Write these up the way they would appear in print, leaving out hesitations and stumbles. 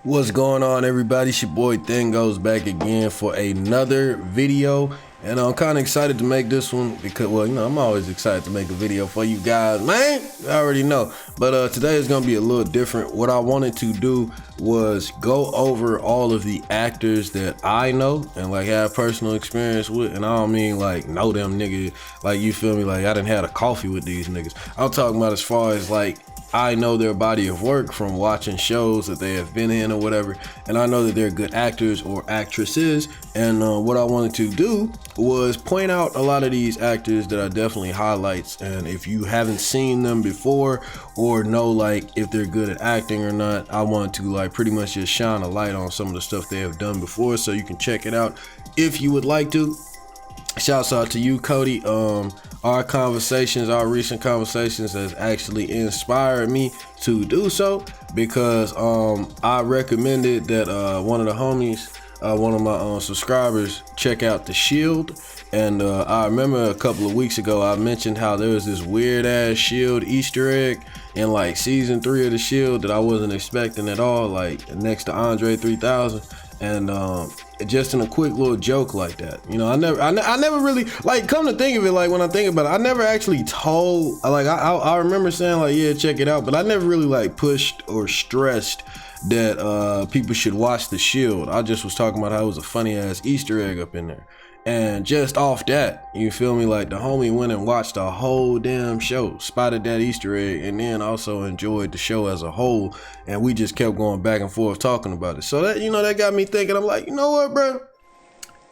What's going on, everybody? It's your boy Thing Goes back again for another video, and I'm kind of excited to make this one because, well, I'm always excited to make a video for you guys, man. I already know, but today is gonna be a little different. What I wanted to do was go over all of the actors that I know and like have personal experience with, and I don't mean like know them niggas, like, you feel me, like I done had a coffee with these niggas. I'm talking about as far as like I know their body of work from watching shows that they have been in or whatever, and I know that they're good actors or actresses. And what I wanted to do was point out a lot of these actors that are definitely highlights, and if you haven't seen them before or know like if they're good at acting or not, I want to like pretty much just shine a light on some of the stuff they have done before so you can check it out if you would like to. Shouts out to you, Cody. Our recent conversations has actually inspired me to do so because I recommended that one of the homies, one of my subscribers, check out The Shield. And I remember a couple of weeks ago I mentioned how there was this weird ass Shield Easter egg in like season 3 of The Shield that I wasn't expecting at all, like next to Andre 3000. And just in a quick little joke like that, I never really, like, come to think of it, like when I think about it, I never actually told, like, I remember saying like, yeah, check it out, but I never really like pushed or stressed that people should watch The Shield. I just was talking about how it was a funny ass Easter egg up in there. And just off that, you feel me, like the homie went and watched the whole damn show, spotted that Easter egg, and then also enjoyed the show as a whole. And we just kept going back and forth talking about it. So that, that got me thinking. I'm like, you know what, bro?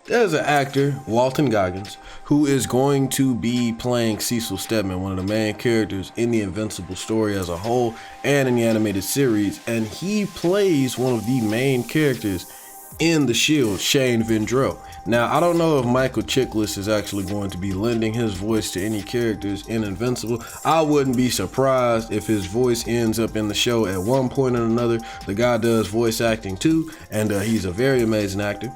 There's an actor, Walton Goggins, who is going to be playing Cecil Stedman, one of the main characters in the Invincible story as a whole and in the animated series. And he plays one of the main characters in The Shield, Shane Vendrell. Now, I don't know if Michael Chiklis is actually going to be lending his voice to any characters in Invincible. I wouldn't be surprised if his voice ends up in the show at one point or another. The guy does voice acting too, and he's a very amazing actor.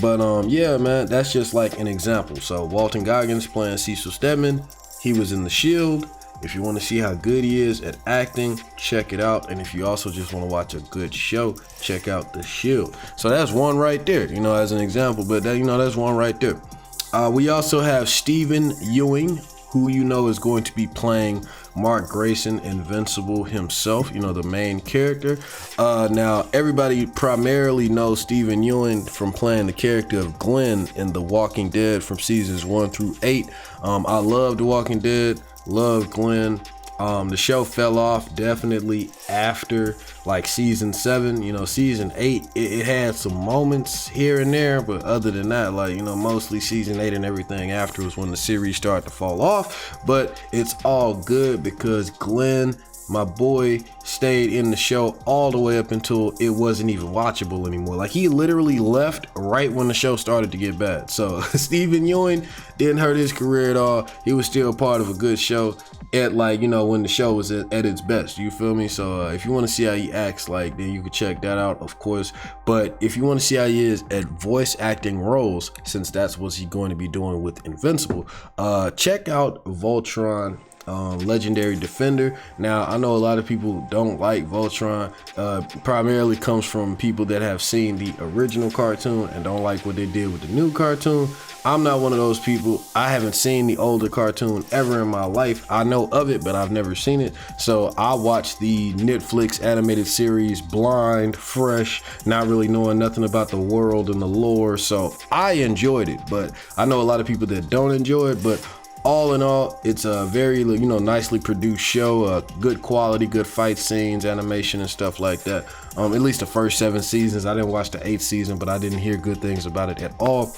But yeah, man, that's just like an example. So Walton Goggins playing Cecil Stedman. He was in The Shield. If you want to see how good he is at acting, check it out. And if you also just want to watch a good show, check out The Shield. So that's one right there, as an example, but that, that's one right there. We also have Stephen Ewing, who is going to be playing Mark Grayson, Invincible himself, the main character. Now, everybody primarily knows Stephen Ewing from playing the character of Glenn in The Walking Dead from seasons 1 through 8. I love The Walking Dead. Love Glenn. The show fell off definitely after like season 7. Season 8, it had some moments here and there, but other than that, like, mostly season 8 and everything after was when the series started to fall off. But it's all good because Glenn, my boy, stayed in the show all the way up until it wasn't even watchable anymore. Like, he literally left right when the show started to get bad. So Stephen Ewing didn't hurt his career at all. He was still part of a good show at, like, when the show was at its best, you feel me? So if you want to see how he acts, like, then you can check that out, of course. But if you want to see how he is at voice acting roles, since that's what he's going to be doing with Invincible, check out Voltron, Legendary Defender. Now, I know a lot of people don't like Voltron. Primarily comes from people that have seen the original cartoon and don't like what they did with the new cartoon. I'm not one of those people. I haven't seen the older cartoon ever in my life. I know of it, but I've never seen it. So I watched the Netflix animated series blind, fresh, not really knowing nothing about the world and the lore. So I enjoyed it, but I know a lot of people that don't enjoy it. But all in all, it's a very, nicely produced show, good quality, good fight scenes, animation and stuff like that. At least the first 7 seasons. I didn't watch the 8th season, but I didn't hear good things about it at all.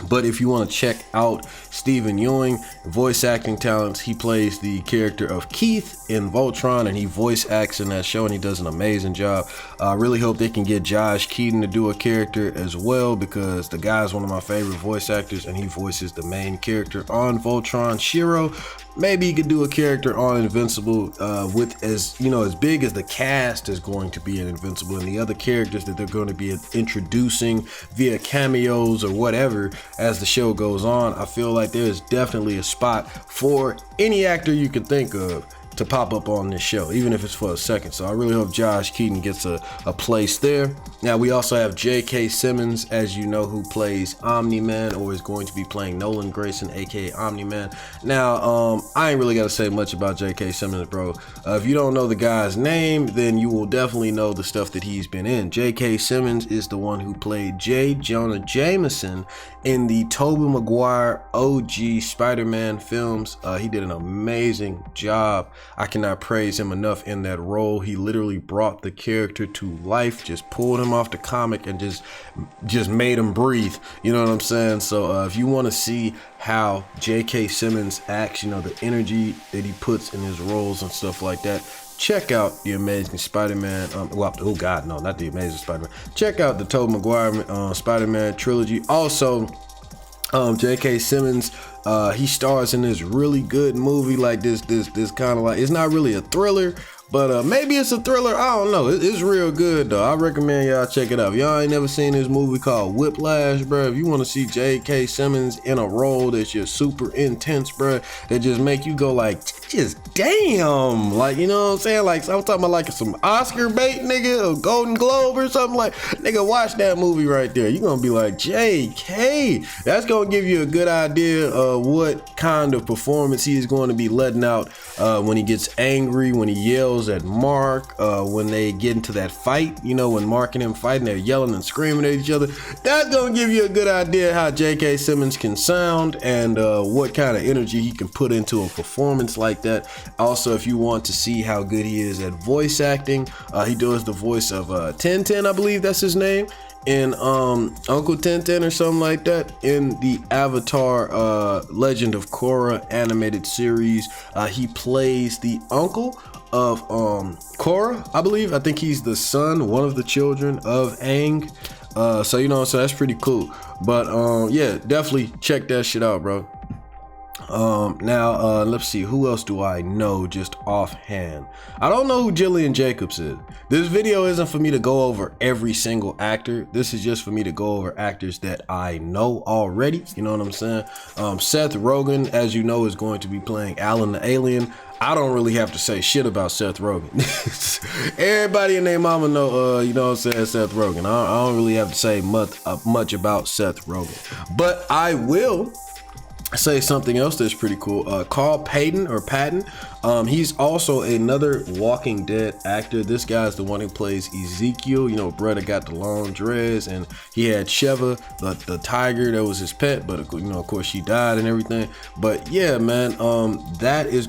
But if you want to check out Stephen Ewing, voice acting talents, he plays the character of Keith in Voltron, and he voice acts in that show, and he does an amazing job. I really hope they can get Josh Keaton to do a character as well, because the guy's one of my favorite voice actors, and he voices the main character on Voltron, Shiro. Maybe he could do a character on Invincible with as big as the cast is going to be in Invincible, and the other characters that they're going to be introducing via cameos or whatever as the show goes on. I feel like there's definitely a spot for any actor you can think of to pop up on this show, even if it's for a second. So I really hope Josh Keaton gets a place there. Now we also have J.K. Simmons, as you know, who plays Omni-Man, or is going to be playing Nolan Grayson, aka Omni-Man. Now I ain't really got to say much about J.K. Simmons, bro. If you don't know the guy's name, then you will definitely know the stuff that he's been in. J.K. Simmons is the one who played J. Jonah Jameson in the Tobey Maguire OG Spider-Man films. He did an amazing job. I cannot praise him enough in that role. He literally brought the character to life, just pulled him off the comic and just made him breathe. You know what I'm saying? So if you want to see how J.K. Simmons acts, you know, the energy that he puts in his roles and stuff like that, check out the Amazing Spider-Man. Oh God, no, not the Amazing Spider-Man. Check out the Tobey Maguire Spider-Man trilogy. Also, J.K. Simmons, he stars in this really good movie, like this kind of like, it's not really a thriller, but maybe it's a thriller. I don't know. It's real good though. I recommend y'all check it out. If y'all ain't never seen this movie called Whiplash, bro, if you want to see J.K. Simmons in a role that's just super intense, bro, that just make you go like, just damn, like, you know what I'm saying? Like, I'm talking about like some Oscar bait, nigga, or Golden Globe or something, like, nigga, watch that movie right there. You're gonna be like, J.K. That's gonna give you a good idea of what kind of performance he is going to be letting out when he gets angry, when he yells at Mark, when they get into that fight, you know, when Mark and him fighting, they're yelling and screaming at each other. That's gonna give you a good idea how J.K. Simmons can sound and what kind of energy he can put into a performance like that. Also, if you want to see how good he is at voice acting, he does the voice of Tintin, I believe that's his name, in Uncle Tintin or something like that, in the Avatar Legend of Korra animated series. He plays the uncle of Korra, I believe. I think he's the son, one of the children of Aang. So you know, so that's pretty cool. But yeah, definitely check that shit out, bro. Now let's see, who else do I know just offhand? I don't know who Jillian Jacobs is. This video isn't for me to go over every single actor. This is just for me to go over actors that I know already. You know what I'm saying? Seth Rogen, as you know, is going to be playing Alan the Alien. I don't really have to say shit about Seth Rogen. Everybody and their mama know, you know what I'm saying, Seth Rogen. I don't really have to say much about Seth Rogen. But I will say something else that's pretty cool. Carl Patton, he's also another Walking Dead actor. This guy's the one who plays Ezekiel, you know, brother got the long dreads, and he had Sheva, the tiger that was his pet, but you know, of course she died and everything. But yeah, man,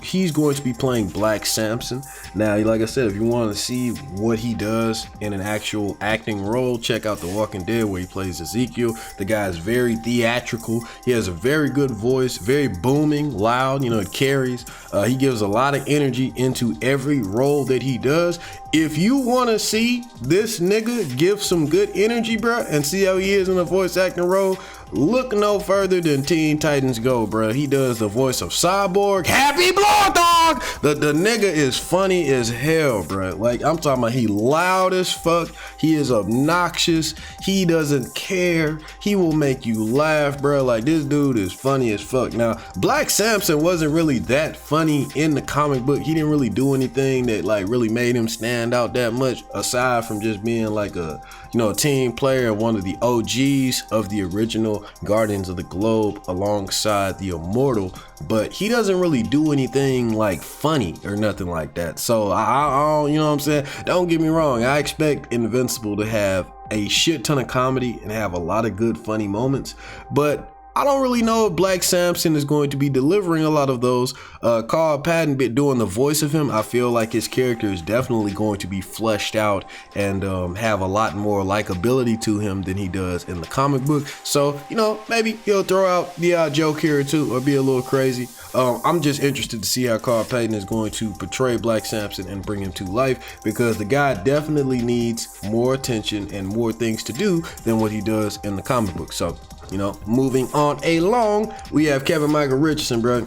he's going to be playing Black Samson. Now, like I said, if you want to see what he does in an actual acting role, check out The Walking Dead, where he plays Ezekiel. The guy is very theatrical. He has a very good voice, very booming, loud, you know, it carries. He gives a lot of energy into every role that he does. If you want to see this nigga give some good energy, bro, and see how he is in a voice acting role, look no further than Teen Titans Go, bro. He does the voice of Cyborg. Happy Blood Dog! The nigga is funny as hell, bro. Like, I'm talking about, he loud as fuck. He is obnoxious. He doesn't care. He will make you laugh, bro. Like, this dude is funny as fuck. Now, Black Samson wasn't really that funny in the comic book. He didn't really do anything that like really made him stand out that much, aside from just being like a, you know, a team player and one of the OGs of the original Guardians of the Globe alongside the Immortal. But he doesn't really do anything like funny or nothing like that. So I don't, you know what I'm saying? Don't get me wrong. I expect Invincible to have a shit ton of comedy and have a lot of good funny moments, but I don't really know if Black Samson is going to be delivering a lot of those. Carl Patton doing the voice of him, I feel like his character is definitely going to be fleshed out and have a lot more likability to him than he does in the comic book. So, you know, maybe he'll throw out the joke here or two, or be a little crazy. I'm just interested to see how Carl Patton is going to portray Black Samson and bring him to life, because the guy definitely needs more attention and more things to do than what he does in the comic book. So, you know, moving on along, we have Kevin Michael Richardson, bro.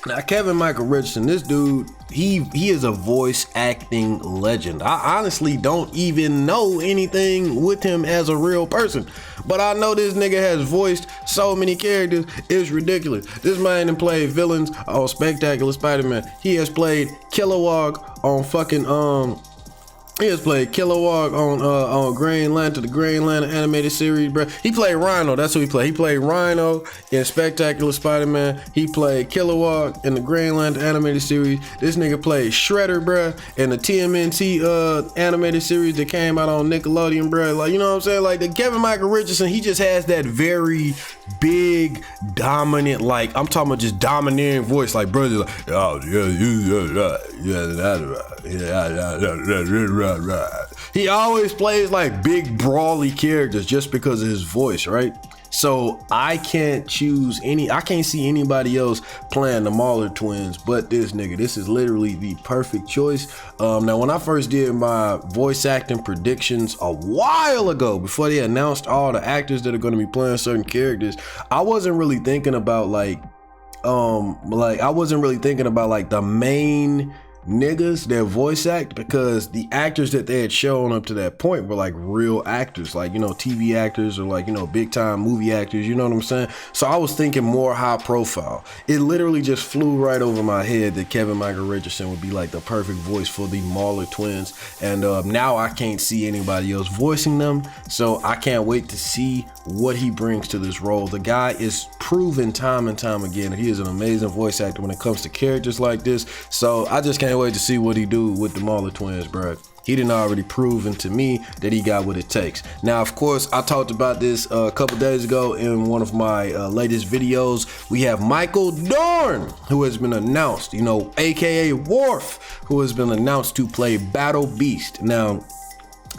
Now, Kevin Michael Richardson, this dude, he is a voice acting legend. I honestly don't even know anything with him as a real person, but I know this nigga has voiced so many characters, it's ridiculous. This man done played villains on Spectacular Spider-Man. He has played Kilowog on fucking he has played Kilowog on Green Lantern, the Green Lantern animated series, bro. He played Rhino, that's who he played. He played Rhino in Spectacular Spider-Man. He played Kilowog in the Green Lantern animated series. This nigga played Shredder, bro, in the TMNT animated series that came out on Nickelodeon, bro. Like, you know what I'm saying? Like, the Kevin Michael Richardson, he just has that very big, dominant, like, I'm talking about just domineering voice, like, bro, just like, oh, yeah. He always plays like big brawly characters just because of his voice, right? So I can't see anybody else playing the Mauler twins but this nigga. This is literally the perfect choice. Now, when I first did my voice acting predictions a while ago, before they announced all the actors that are going to be playing certain characters, I wasn't really thinking about like the main niggas that voice act, because the actors that they had shown up to that point were like real actors, like, you know, TV actors or like, you know, big time movie actors, you know what I'm saying? So I was thinking more high profile. It literally just flew right over my head that Kevin Michael Richardson would be like the perfect voice for the Mauler twins, and now I can't see anybody else voicing them, so I can't wait to see what he brings to this role. The guy is proven time and time again that he is an amazing voice actor when it comes to characters like this, so I just can't wait to see what he do with the Mauler twins, bro. He done already proven to me that he got what it takes. Now, of course, I talked about this a couple days ago in one of my latest videos. We have Michael Dorn, who has been announced, you know, aka Worf, who has been announced to play Battle Beast. Now,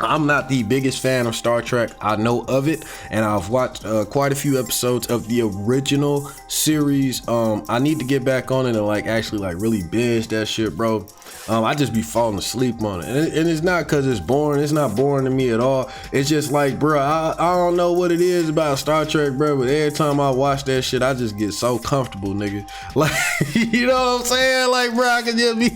I'm not the biggest fan of Star Trek. I know of it, and I've watched quite a few episodes of the original series. I need to get back on it and like actually like really binge that shit, bro. I just be falling asleep on it, and it's not because it's boring. It's not boring to me at all. It's just like, bro, I don't know what it is about Star Trek, bro, but every time I watch that shit, I just get so comfortable, nigga. Like, you know what I'm saying? Like, bro, I can just be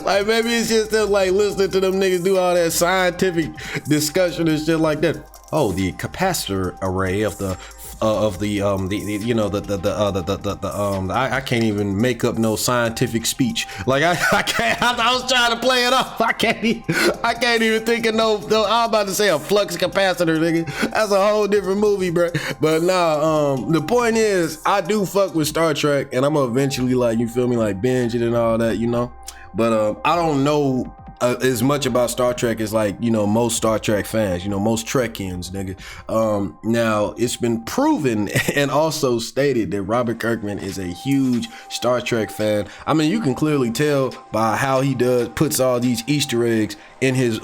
like, maybe it's just them, like, listening to them niggas do all that scientific discussion and shit like that. Oh, the capacitor array of the I can't even make up no scientific speech. Like I can't. I was trying to play it off. I can't even think of no. I'm about to say a flux capacitor, nigga. That's a whole different movie, bro. But nah. The point is, I do fuck with Star Trek, and I'm gonna eventually, like, you feel me, like binge it and all that, you know. But I don't know as much about Star Trek as, like, you know, most Star Trek fans, you know, most Trekians, nigga. Now, it's been proven and also stated that Robert Kirkman is a huge Star Trek fan. I mean, you can clearly tell by how he puts all these Easter eggs in his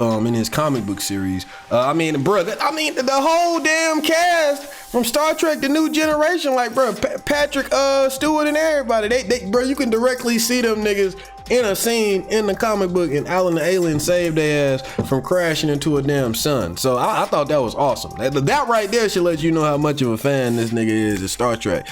comic book series. I mean, bro, the whole damn cast from Star Trek: The New Generation, like, bro, Patrick Stewart and everybody, they bro, you can directly see them niggas in a scene in the comic book, and Alan the Alien saved their ass from crashing into a damn sun. So I thought that was awesome. That right there should let you know how much of a fan this nigga is of Star Trek.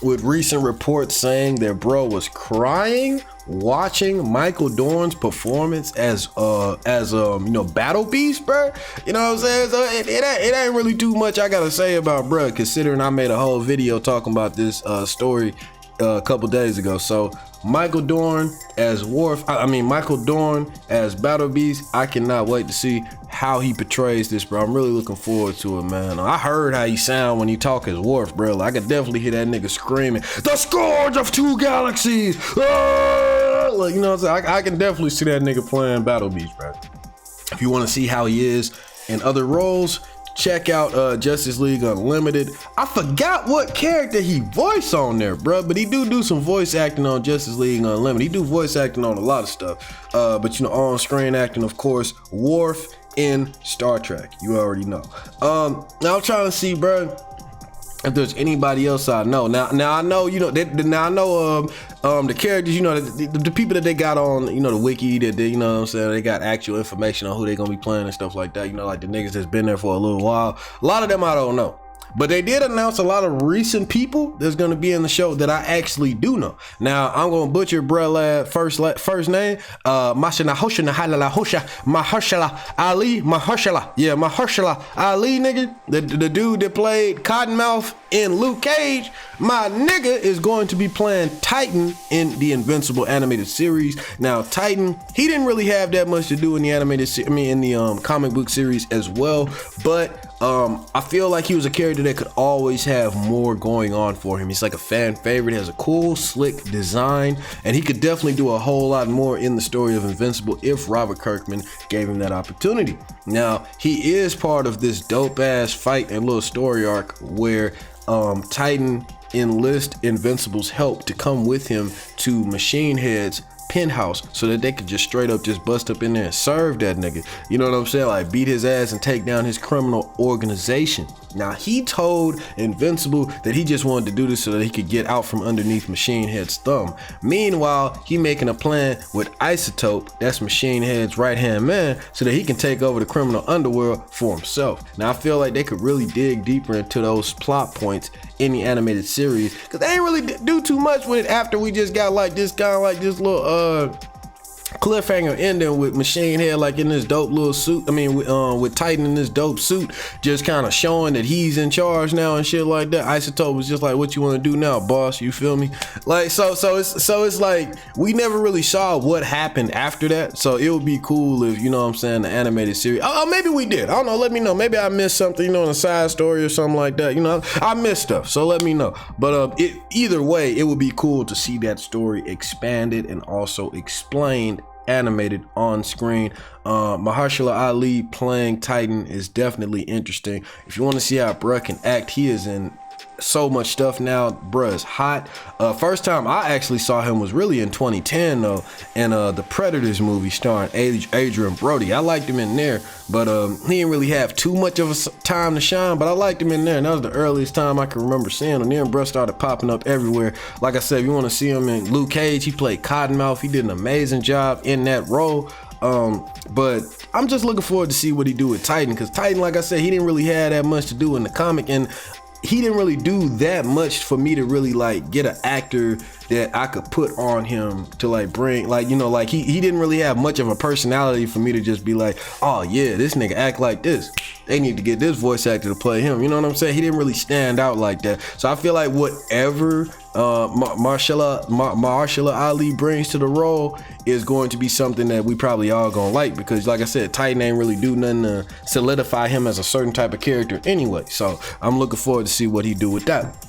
With recent reports saying that bro was crying watching Michael Dorn's performance as you know, Battle Beast, bro. You know what I'm saying? So it ain't really too much I gotta say about bro, considering I made a whole video talking about this story a couple days ago. So Michael Dorn as Michael Dorn as Battle Beast, I cannot wait to see how he portrays this, bro. I'm really looking forward to it, man. I heard how he sound when he talk as Worf, bro. Like, I could definitely hear that nigga screaming, "The Scourge of Two Galaxies!" Ah! Like, you know what I'm saying? I can definitely see that nigga playing Battle Beast, bro. If you want to see how he is in other roles, check out Justice League Unlimited. I forgot what character he voiced on there, bro, but he do some voice acting on Justice League Unlimited. He do voice acting on a lot of stuff, but, you know, on-screen acting, of course, Worf in Star Trek. You already know. Now I'm trying to see, bro, if there's anybody else I know. Now I know, you know, the characters, you know, the people that they got on, you know, the wiki, that they, you know what I'm saying, they got actual information on who they gonna be playing and stuff like that, you know, like the niggas that's been there for a little while. A lot of them I don't know. But they did announce a lot of recent people that's going to be in the show that I actually do know. Now, I'm going to butcher bruh first name. Mahershala Ali. Yeah, Mahershala Ali, nigga. The dude that played Cottonmouth in Luke Cage. My nigga is going to be playing Titan in the Invincible animated series. Now, Titan, he didn't really have that much to do in the in the comic book series as well. But I feel like he was a character that could always have more going on for him. He's like a fan favorite, has a cool, slick design, and he could definitely do a whole lot more in the story of Invincible if Robert Kirkman gave him that opportunity. Now, he is part of this dope ass fight and little story arc where Titan enlists Invincible's help to come with him to Machine Head's penthouse so that they could just straight up just bust up in there and serve that nigga. You know what I'm saying? Like beat his ass and take down his criminal organization. Now, he told Invincible that he just wanted to do this so that he could get out from underneath Machine Head's thumb. Meanwhile, he making a plan with Isotope, that's Machine Head's right-hand man, so that he can take over the criminal underworld for himself. Now, I feel like they could really dig deeper into those plot points in the animated series, because they ain't really do too much with it after we just got like this kind of like this little cliffhanger ending with Machine Head like in this dope little suit. With Titan in this dope suit, just kind of showing that he's in charge now and shit like that. Isotope was just like, "What you want to do now, boss?" You feel me? Like so it's like we never really saw what happened after that. So it would be cool if, you know what I'm saying, the animated series. Oh, maybe we did. I don't know. Let me know. Maybe I missed something, you know, in a side story or something like that. You know, I missed stuff. So let me know. But either way, it would be cool to see that story expanded and also explained, animated on screen. Mahershala Ali playing Titan is definitely interesting. If you want to see how bruh can act, he is in so much stuff now. Bruh is hot. First time I actually saw him was really in 2010 though, in the Predators movie starring Adrian Brody. I liked him in there, but he didn't really have too much of a time to shine, but I liked him in there, and that was the earliest time I can remember seeing him. Then bruh started popping up everywhere. Like I said, if you want to see him in Luke Cage, he played Cottonmouth. He did an amazing job in that role. But I'm just looking forward to see what he do with Titan, because Titan, like I said, he didn't really have that much to do in the comic, and he didn't really do that much for me to really like get an actor that I could put on him to like bring, like, you know, like he didn't really have much of a personality for me to just be like, oh yeah, this nigga act like this, they need to get this voice actor to play him. You know what I'm saying? He didn't really stand out like that. So I feel like whatever Mahershala Ali brings to the role is going to be something that we probably all gonna like, because like I said, Titan ain't really do nothing to solidify him as a certain type of character anyway. So I'm looking forward to see what he do with that.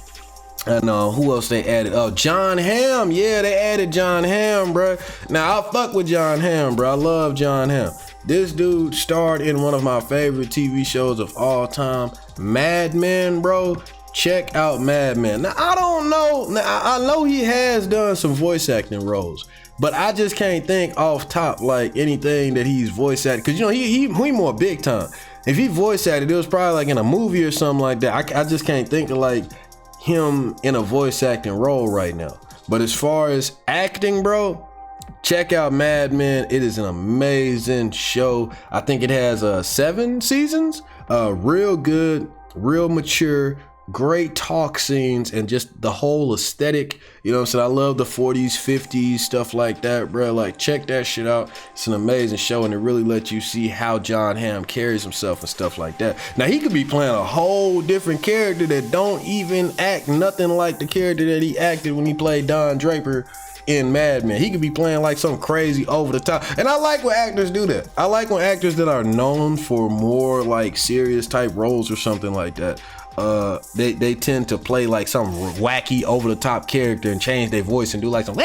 And who else they added? Oh, John Hamm. Yeah, they added John Hamm, bro. Now, I fuck with John Hamm, bro. I love John Hamm. This dude starred in one of my favorite TV shows of all time, Mad Men, bro. Check out Mad Men. Now, I don't know. Now, I know he has done some voice acting roles, but I just can't think off top like anything that he's voice acted. Because, you know, he more big time. If he voice acted, it was probably like in a movie or something like that. I just can't think of like him in a voice acting role right now. But as far as acting, bro, check out Mad Men. It is an amazing show. I think it has 7 seasons. Real good, real mature, great talk scenes, and just the whole aesthetic. You know what I'm saying? I love the 40s, 50s, stuff like that, bro. Like, check that shit out. It's an amazing show, and it really lets you see how John Hamm carries himself and stuff like that. Now, he could be playing a whole different character that don't even act nothing like the character that he acted when he played Don Draper in Mad Men. He could be playing like some crazy over the top. And I like when actors do that. I like when actors that are known for more like serious type roles or something like that, they tend to play like some wacky over the top character and change their voice and do like some, you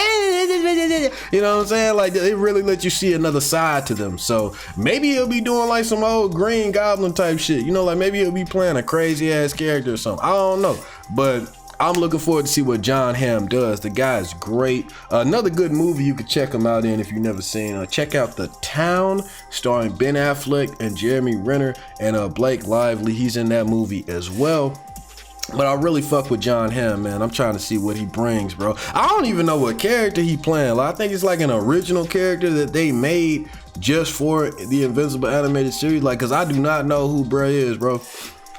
know what I'm saying? Like, it really lets you see another side to them. So maybe he'll be doing like some old Green Goblin type shit, you know, like maybe he'll be playing a crazy ass character or something. I don't know, but I'm looking forward to see what John Hamm does. The guy is great. Another good movie you could check him out in if you've never seen. Check out The Town, starring Ben Affleck and Jeremy Renner and Blake Lively. He's in that movie as well. But I really fuck with John Hamm, man. I'm trying to see what he brings, bro. I don't even know what character he playing. Like, I think it's like an original character that they made just for the Invincible animated series. Like, cause I do not know who bruh is, bro.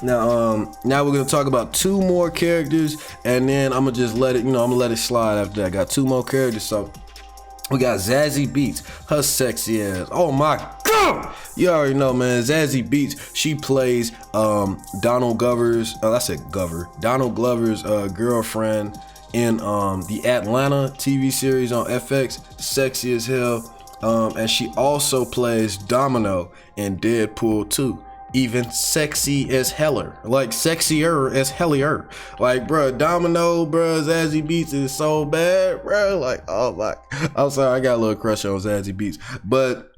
Now we're gonna talk about 2 more characters, and then I'm gonna just let it, I'm gonna let it slide after that. I got 2 more characters, so we got Zazzy Beats, her sexy ass. Oh my god! You already know, man. Zazzy Beats, she plays Donald Glover's, Donald Glover's girlfriend in the Atlanta TV series on FX. Sexy as hell. And she also plays Domino in Deadpool 2. Even sexy as heller, like sexier as hellier. Like, bro, Domino, bro, Zazzy Beats is so bad, bro. Like, oh my, I'm sorry, I got a little crush on Zazzy Beats, but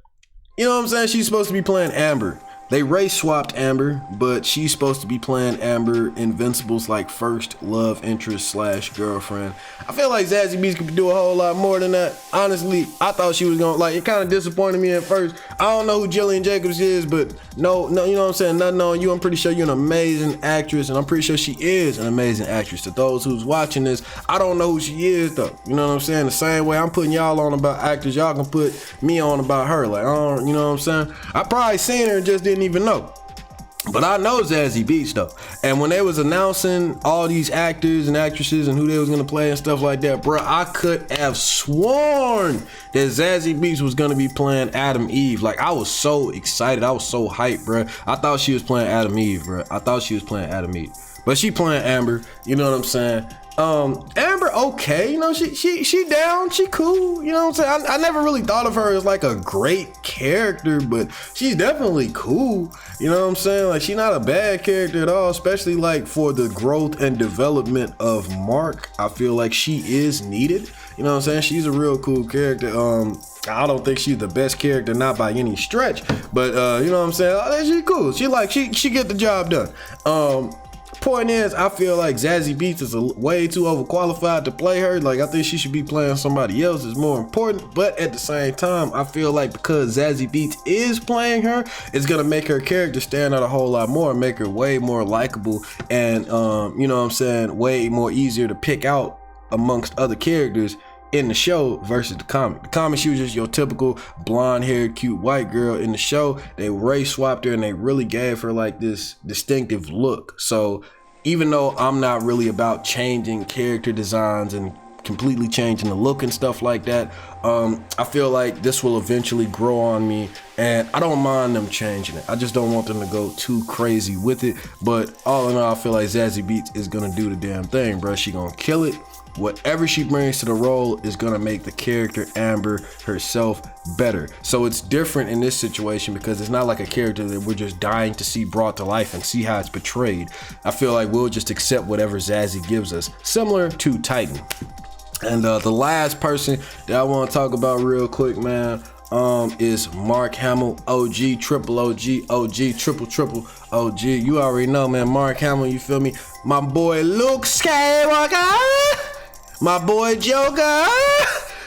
you know what I'm saying? She's supposed to be playing Amber. They race swapped Amber, but she's supposed to be playing Amber, Invincible's like first love interest / girlfriend. I feel like Zazzy Beats could do a whole lot more than that. Honestly, I thought she was gonna, like, it kind of disappointed me at first. I don't know who Jillian Jacobs is, but no, you know what I'm saying? Nothing on you. I'm pretty sure you're an amazing actress, and I'm pretty sure she is an amazing actress. To those who's watching this, I don't know who she is though. You know what I'm saying? The same way I'm putting y'all on about actors, y'all can put me on about her. Like, I don't, you know what I'm saying? I probably seen her and just didn't even know. But I know Zazzy Beats though. And when they was announcing all these actors and actresses and who they was gonna play and stuff like that, bro, I could have sworn that Zazzy Beats was gonna be playing Adam Eve. Like, I was so excited. I was so hyped, bro. I thought she was playing Adam Eve, bro. I thought she was playing Adam Eve. But she playing Amber, you know what I'm saying? Amber, okay, you know, she down, she cool, you know what I'm saying? I never really thought of her as like a great character, but she's definitely cool, you know what I'm saying? Like, she's not a bad character at all, especially like for the growth and development of Mark. I feel like she is needed, you know what I'm saying? She's a real cool character. I don't think she's the best character, not by any stretch, but you know what I'm saying? She's cool. She get the job done. Point is, I feel like Zazzy Beats is way too overqualified to play her. Like, I think she should be playing somebody else is more important. But at the same time, I feel like because Zazzy Beats is playing her, it's gonna make her character stand out a whole lot more and make her way more likable and you know what I'm saying, way more easier to pick out amongst other characters in the show versus the comic. The comic, she was just your typical blonde-haired, cute white girl. In the show, they race swapped her and they really gave her like this distinctive look. So even though I'm not really about changing character designs and completely changing the look and stuff like that, I feel like this will eventually grow on me, and I don't mind them changing it. I just don't want them to go too crazy with it. But all in all, I feel like Zazzy Beats is gonna do the damn thing, bro. She gonna kill it. Whatever she brings to the role is gonna make the character Amber herself better. So it's different in this situation because it's not like a character that we're just dying to see brought to life and see how it's portrayed. I feel like we'll just accept whatever Zazzy gives us, similar to Titan. And the last person that I want to talk about real quick, man, is Mark Hamill, OG, triple OG, OG, triple OG. You already know, man. Mark Hamill, you feel me? My boy Luke Skywalker, my boy Joker.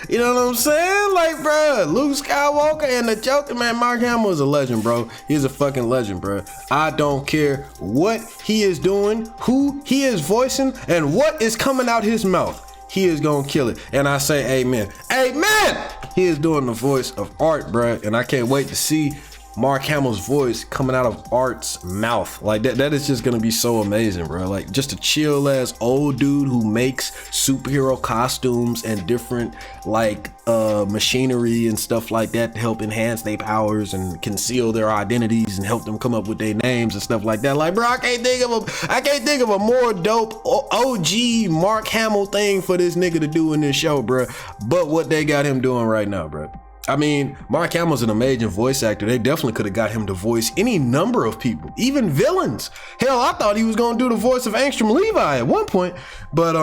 You know what I'm saying? Like, bro, Luke Skywalker and the Joker, man. Mark Hamill is a legend, bro. He's a fucking legend, bro. I don't care what he is doing, who he is voicing, and what is coming out his mouth. He is gonna kill it. And I say amen. Amen! He is doing the voice of Art, bruh. And I can't wait to see Mark Hamill's voice coming out of Art's mouth. Like, that is just gonna be so amazing, bro. Like, just a chill ass old dude who makes superhero costumes and different like machinery and stuff like that to help enhance their powers and conceal their identities and help them come up with their names and stuff like that. Like, bro, I can't think of a more dope OG Mark Hamill thing for this nigga to do in this show, bro. But what they got him doing right now, bro. I mean, Mark Hamill's an amazing voice actor. They definitely could have got him to voice any number of people, even villains. Hell, I thought he was gonna do the voice of Angstrom Levi at one point, but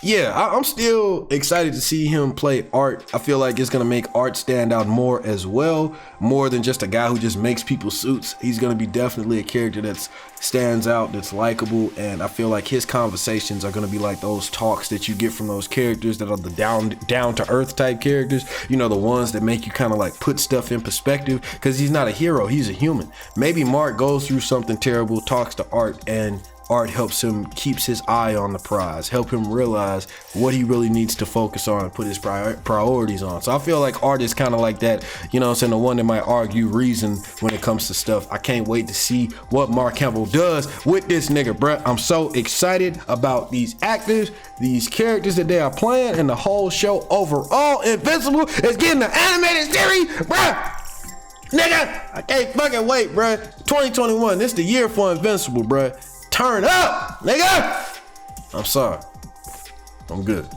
yeah, I'm still excited to see him play Art. I feel like it's gonna make Art stand out more as well, more than just a guy who just makes people suits. He's gonna be definitely a character that stands out, that's likable, and I feel like his conversations are gonna be like those talks that you get from those characters that are the down to earth type characters. You know, the ones that make you kind of like put stuff in perspective, because he's not a hero, he's a human. Maybe Mark goes through something terrible, talks to Art, and art helps him, keeps his eye on the prize, help him realize what he really needs to focus on and put his priorities on. So I feel like art is kind of like that, you know what I'm saying, the one that might argue reason when it comes to stuff. I can't wait to see what Mark Hamill does with this nigga, bruh. I'm so excited about these actors, these characters that they are playing, and the whole show overall. Invincible is getting an animated series, bruh. Nigga, I can't fucking wait, bruh. 2021, this the year for Invincible, bruh. Turn up, nigga. I'm sorry. I'm good.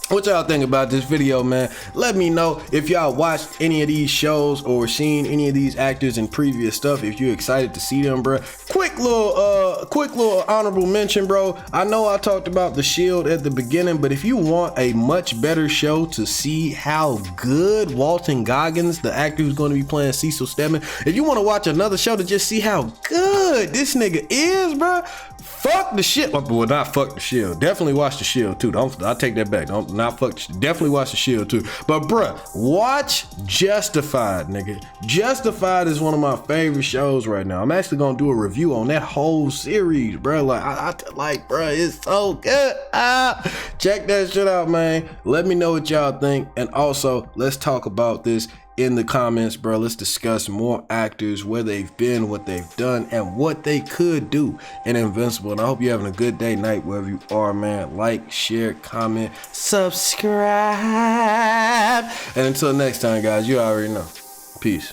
What y'all think about this video, man? Let me know if y'all watched any of these shows or seen any of these actors in previous stuff. If you're excited to see them, bro. Quick little honorable mention, bro. I know I talked about The Shield at the beginning, but if you want a much better show to see how good Walton Goggins, the actor who's going to be playing Cecil Stedman, if you want to watch another show to just see how good this nigga is, bro, fuck The Shield. Well, not fuck The Shield. Definitely watch The Shield too. I'll take that back. Don't not fuck. Definitely watch The Shield too. But bruh, watch Justified, nigga. Justified is one of my favorite shows right now. I'm actually gonna do a review on that whole series, bruh. Like, bruh, it's so good. Check that shit out, man. Let me know what y'all think, and also let's talk about this in the comments, bro. Let's discuss more actors, where they've been, what they've done, and what they could do in Invincible. And I hope you're having a good day, night, wherever you are, man. Like, share, comment, subscribe. And until next time, guys, you already know. Peace.